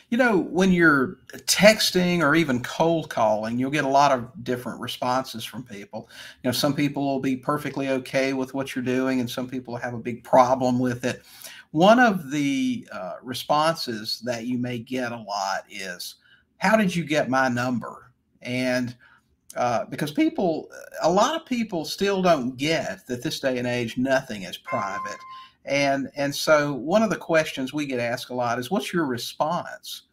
When you're texting or even cold calling, you'll get a lot of different responses from people. Some people will be perfectly okay with what you're doing, and some people have a big problem with it. One of the responses that you may get a lot is, "How did you get my number?" And because a lot of people still don't get that this day and age, nothing is private. And so one of the questions we get asked a lot is, what's your response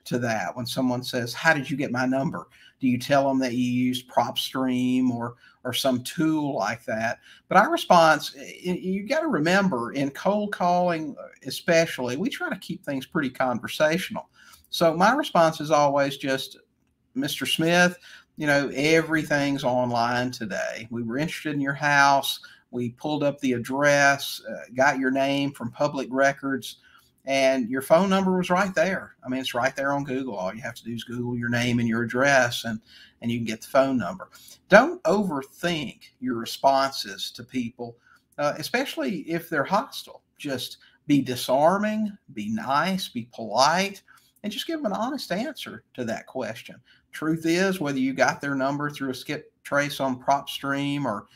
to that when someone says, "How did you get my number?" Do you tell them that you used PropStream or some tool like that? But our response, you got to remember, in cold calling especially, we try to keep things pretty conversational. So my response is always just, "Mr. Smith, everything's online today. We were interested in your house. We pulled up the address, got your name from public records, and your phone number was right there. I mean, it's right there on Google. All you have to do is Google your name and your address, and you can get the phone number." Don't overthink your responses to people, especially if they're hostile. Just be disarming, be nice, be polite, and just give them an honest answer to that question. Truth is, whether you got their number through a skip trace on PropStream or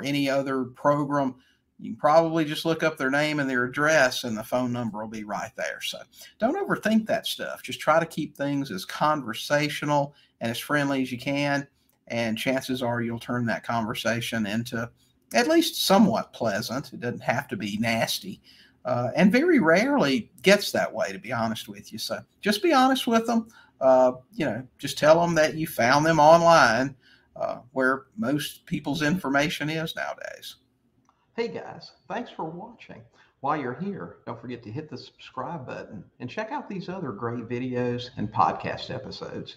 any other program, you can probably just look up their name and their address, and the phone number will be right there. So don't overthink that stuff. Just try to keep things as conversational and as friendly as you can, and chances are you'll turn that conversation into at least somewhat pleasant. It doesn't have to be nasty. And very rarely gets that way, to be honest with you. So just be honest with them. Just tell them that you found them online, where most people's information is nowadays. Hey guys, thanks for watching. While you're here, don't forget to hit the subscribe button and check out these other great videos and podcast episodes.